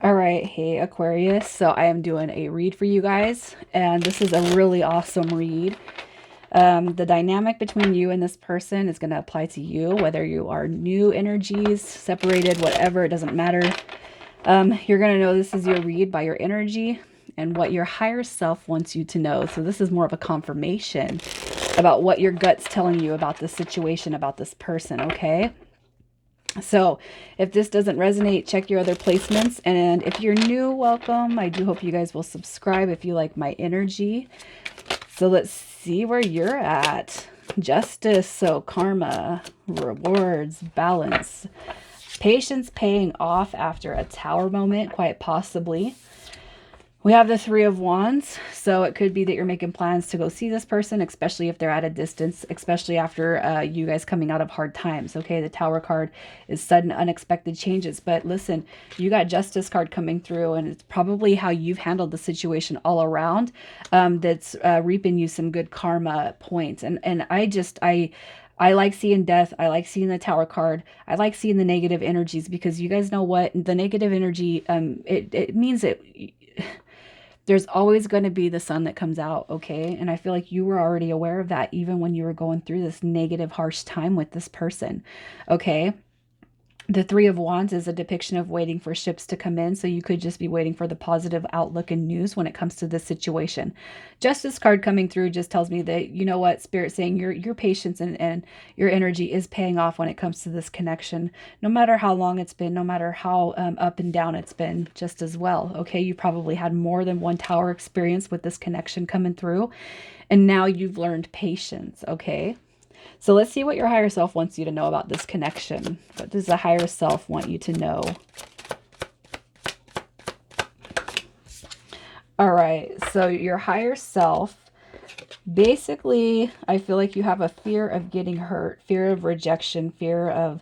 All right, hey Aquarius. So I am doing a read for you guys, and this is a really awesome read. The dynamic between you and this person is going to apply to you, whether you are new energies, separated, whatever, it doesn't matter. You're going to know this is your read by your energy and what your higher self wants you to know. So this is more of a confirmation about what your gut's telling you about this situation, about this person, okay? So if this doesn't resonate, check your other placements. And if you're new, welcome. I do hope you guys will subscribe if you like my energy. So let's see where you're at. Justice, so karma, rewards, balance, patience paying off after a tower moment, quite possibly. We have the Three of Wands, so it could be that you're making plans to go see this person, especially if they're at a distance, especially after you guys coming out of hard times, okay? The Tower card is sudden, unexpected changes, but listen, you got Justice card coming through, and it's probably how you've handled the situation all around that's reaping you some good karma points. And I like seeing death. I like seeing the Tower card. I like seeing the negative energies because you guys know what? The negative energy, it means that there's always going to be the sun that comes out, okay? And I feel like you were already aware of that even when you were going through this negative, harsh time with this person, okay? The Three of Wands is a depiction of waiting for ships to come in, so you could just be waiting for the positive outlook and news when it comes to this situation. Justice card coming through just tells me that, you know what, Spirit saying your patience and your energy is paying off when it comes to this connection, no matter how long it's been, no matter how up and down it's been, just as well, okay? You probably had more than one tower experience with this connection coming through, and now you've learned patience, okay? So let's see what your higher self wants you to know about this connection. What does the higher self want you to know? All right, so your higher self, basically, I feel like you have a fear of getting hurt, fear of rejection, fear.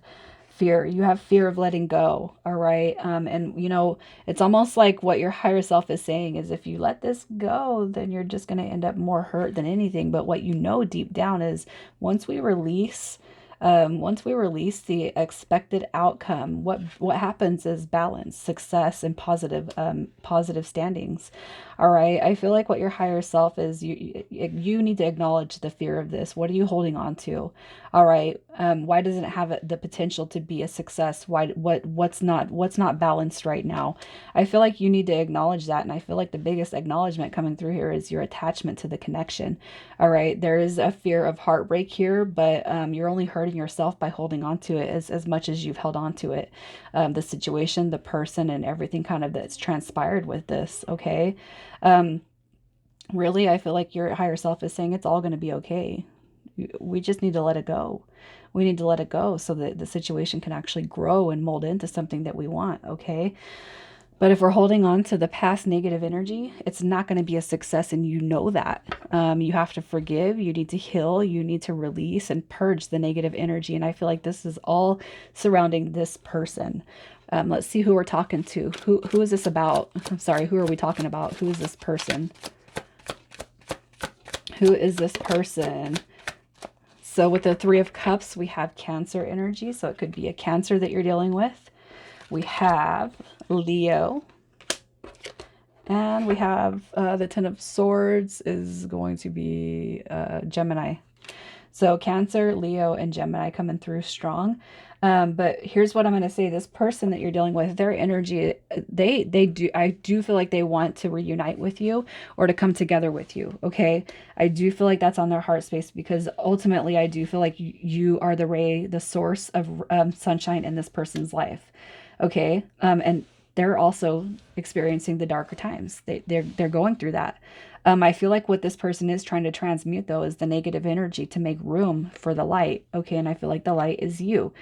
You have fear of letting go. All right. And you know, it's almost like what your higher self is saying is if you let this go, then you're just going to end up more hurt than anything. But what you know deep down is once we release the expected outcome, what happens is balance, success, and positive standings. All right. I feel like what your higher self is, you need to acknowledge the fear of this. What are you holding on to? All right. Why doesn't it have the potential to be a success? What's not balanced right now? I feel like you need to acknowledge that, and I feel like the biggest acknowledgement coming through here is your attachment to the connection. All right. There is a fear of heartbreak here, but you're only hurting yourself by holding on to it as much as you've held on to it. The situation, the person, and everything kind of that's transpired with this. Okay. Um, really, I feel like your higher self is saying it's all going to be okay. We just need to let it go. We need to let it go so that the situation can actually grow and mold into something that we want. Okay. But if we're holding on to the past negative energy, it's not going to be a success, and you know that. You have to forgive, you need to heal, you need to release and purge the negative energy. And I feel like this is all surrounding this person. Let's see who we're talking to. Who is this about? I'm sorry, who are we talking about? Who is this person? Who is this person? So with the Three of Cups, we have Cancer energy. So it could be a Cancer that you're dealing with. We have Leo. And we have the Ten of Swords is going to be Gemini. So Cancer, Leo, and Gemini coming through strong. But here's what I'm going to say. This person that you're dealing with, their energy, I do feel like they want to reunite with you or to come together with you. Okay. I do feel like that's on their heart space because ultimately I do feel like you are the ray, the source of sunshine in this person's life. Okay. And they're also experiencing the darker times. They're going through that. I feel like what this person is trying to transmute though is the negative energy to make room for the light. Okay, and I feel like the light is you.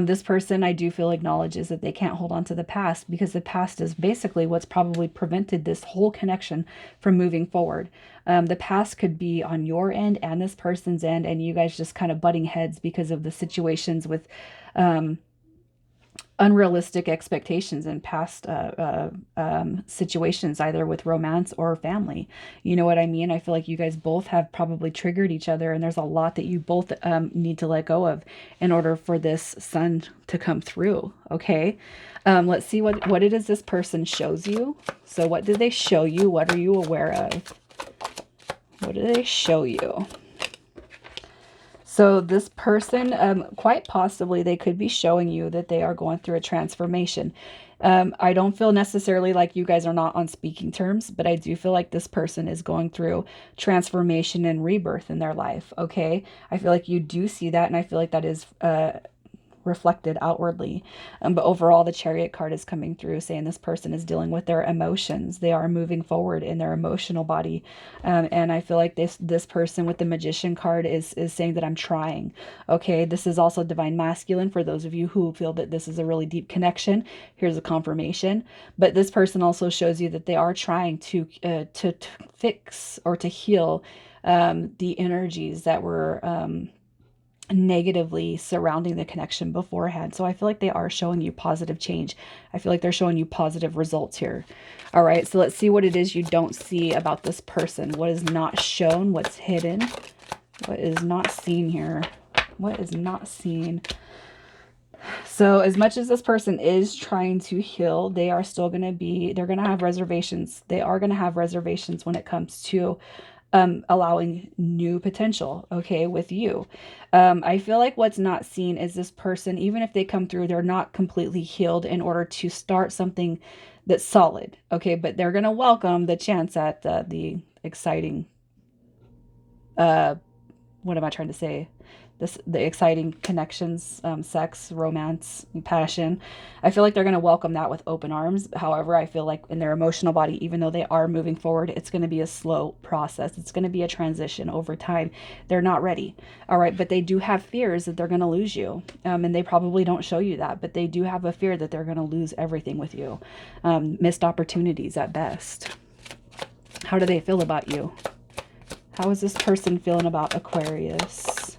This person I do feel acknowledges that they can't hold on to the past because the past is basically what's probably prevented this whole connection from moving forward. The past could be on your end and this person's end, and you guys just kind of butting heads because of the situations with unrealistic expectations in past situations, either with romance or family. You know what I mean? I feel like you guys both have probably triggered each other, and there's a lot that you both need to let go of in order for this sun to come through. Okay. Let's see what it is this person shows you. So what did they show you? What are you aware of? What do they show you? So this person, quite possibly, they could be showing you that they are going through a transformation. I don't feel necessarily like you guys are not on speaking terms, but I do feel like this person is going through transformation and rebirth in their life. Okay. I feel like you do see that, and I feel like that is reflected outwardly. But overall, the Chariot card is coming through saying this person is dealing with their emotions. They are moving forward in their emotional body. And I feel like this person with the Magician card is saying that I'm trying. Okay, this is also Divine Masculine for those of you who feel that this is a really deep connection. Here's a confirmation. But this person also shows you that they are trying to fix or to heal the energies that were negatively surrounding the connection beforehand. So I feel like they are showing you positive change. I feel like they're showing you positive results here. All right, so let's see what it is you don't see about this person. What is not shown? What's hidden? What is not seen here? What is not seen? So as much as this person is trying to heal, they are still going to be, they're going to have reservations. They are going to have reservations when it comes to allowing new potential, okay, with you. I feel like what's not seen is this person, even if they come through, they're not completely healed in order to start something that's solid, okay, but they're going to welcome the chance at the exciting, what am I trying to say? The exciting connections, sex, romance, passion. I feel like they're going to welcome that with open arms. However, I feel like in their emotional body, even though they are moving forward, it's going to be a slow process. It's going to be a transition over time. They're not ready. All right. But they do have fears that they're going to lose you. And they probably don't show you that, but they do have a fear that they're going to lose everything with you. Missed opportunities at best. How do they feel about you? How is this person feeling about Aquarius?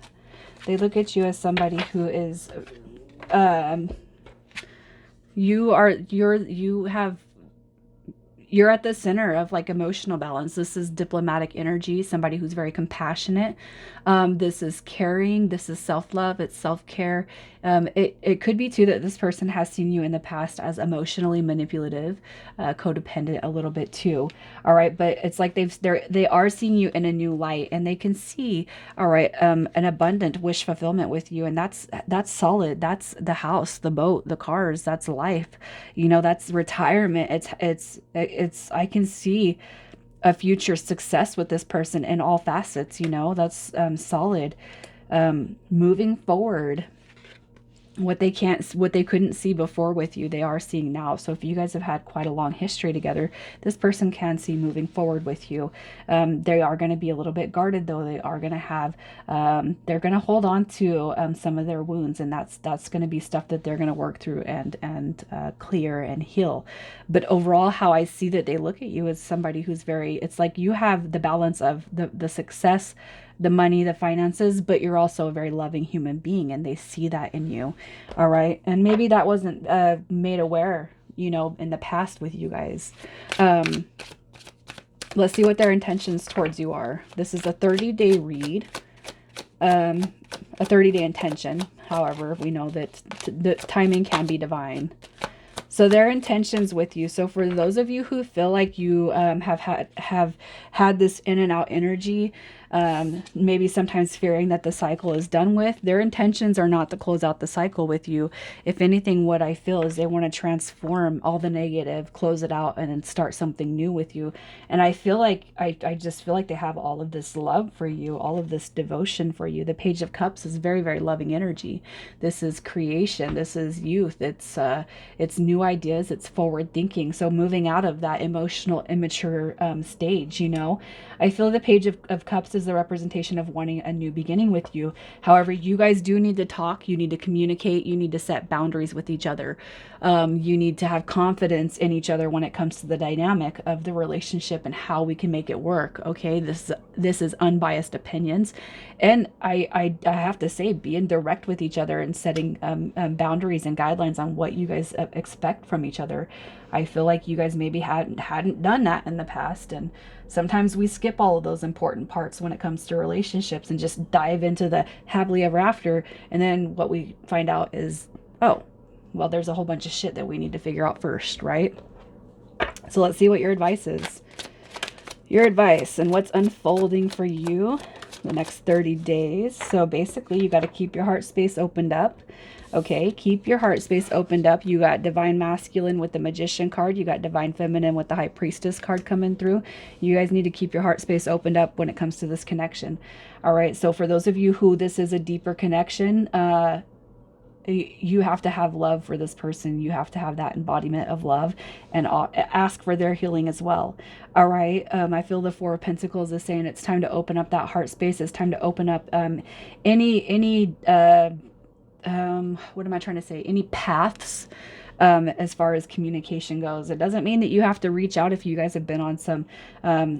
They look at you as somebody who is, you're at the center of like emotional balance. This is diplomatic energy, somebody who's very compassionate. This is caring. This is self-love. It's self-care. It could be too that this person has seen you in the past as emotionally manipulative, codependent a little bit too. All right. But it's like they are seeing you in a new light, and they can see, all right, an abundant wish fulfillment with you. And that's solid. That's the house, the boat, the cars. That's life. You know, that's retirement. I can see a future success with this person in all facets, you know, that's solid. Moving forward, what they couldn't see before with you, they are seeing now. So if you guys have had quite a long history together, this person can see moving forward with you. They are going to be a little bit guarded, though. They are going to have, they're going to hold on to some of their wounds, and that's going to be stuff that they're going to work through and clear and heal. But overall, how I see that they look at you is somebody who's very, it's like you have the balance of the success, the money, the finances, but you're also a very loving human being, and they see that in you. All right. And maybe that wasn't made aware, you know, in the past with you guys. Let's see what their intentions towards you are. This is a 30-day read, a 30-day intention. However, we know that the timing can be divine. So their intentions with you. So for those of you who feel like you have had this in and out energy, maybe sometimes fearing that the cycle is done with, their intentions are not to close out the cycle with you. If anything, what I feel is they want to transform all the negative, close it out, and then start something new with you. And I feel like, I just feel like they have all of this love for you, all of this devotion for you. The Page of Cups is very, very loving energy. This is creation. This is youth. It's new ideas. It's forward thinking. So moving out of that emotional, immature stage, you know, I feel the Page of Cups Past is the representation of wanting a new beginning with you. However, you guys do need to talk. You need to communicate. You need to set boundaries with each other. You need to have confidence in each other when it comes to the dynamic of the relationship and how we can make it work. Okay, this is unbiased opinions, and I have to say, being direct with each other and setting boundaries and guidelines on what you guys expect from each other. I feel like you guys maybe hadn't done that in the past, and sometimes we skip all of those important parts when it comes to relationships and just dive into the happily ever after, and then what we find out is, oh, well, there's a whole bunch of shit that we need to figure out first, right? So let's see what your advice is. Your advice and what's unfolding for you the next 30 days. So basically, you got to keep your heart space opened up. Okay, keep your heart space opened up. You got Divine Masculine with the Magician card. You got Divine Feminine with the High Priestess card coming through. You guys need to keep your heart space opened up when it comes to this connection. All right, so for those of you who this is a deeper connection, you have to have love for this person. You have to have that embodiment of love and ask for their healing as well. All right. I feel the Four of Pentacles is saying it's time to open up that heart space. It's time to open up any what am I trying to say? Any paths as far as communication goes. It doesn't mean that you have to reach out if you guys have been on some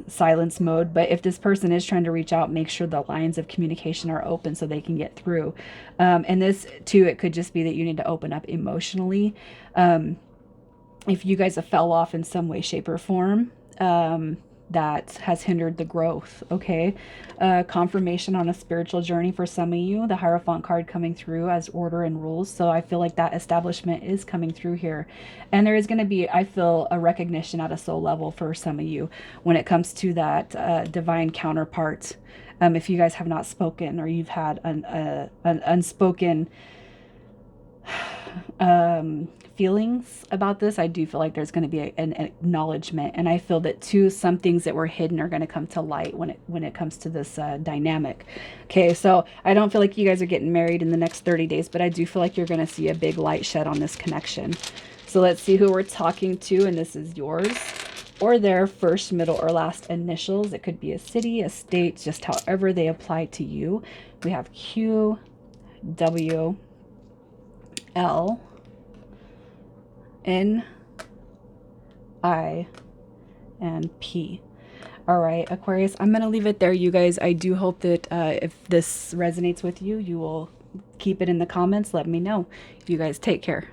silence mode, but if this person is trying to reach out, make sure the lines of communication are open so they can get through. And this too, it could just be that you need to open up emotionally. If you guys have fell off in some way, shape, or form, that has hindered the growth. Okay. Confirmation on a spiritual journey for some of you, the Hierophant card coming through as order and rules. So I feel like that establishment is coming through here, and there is going to be, I feel, a recognition at a soul level for some of you when it comes to that divine counterpart. If you guys have not spoken, or you've had an unspoken feelings about this, I do feel like there's going to be an acknowledgement, and I feel that too, some things that were hidden are going to come to light when it comes to this dynamic. Okay, so I don't feel like you guys are getting married in the next 30 days, but I do feel like you're going to see a big light shed on this connection. So let's see who we're talking to, and this is yours or their first, middle, or last initials. It could be a city, a state, just however they apply to you. We have Q, W, L, N, I, and P. All right, Aquarius, I'm going to leave it there, you guys. I do hope that if this resonates with you, you will keep it in the comments. Let me know. You guys take care.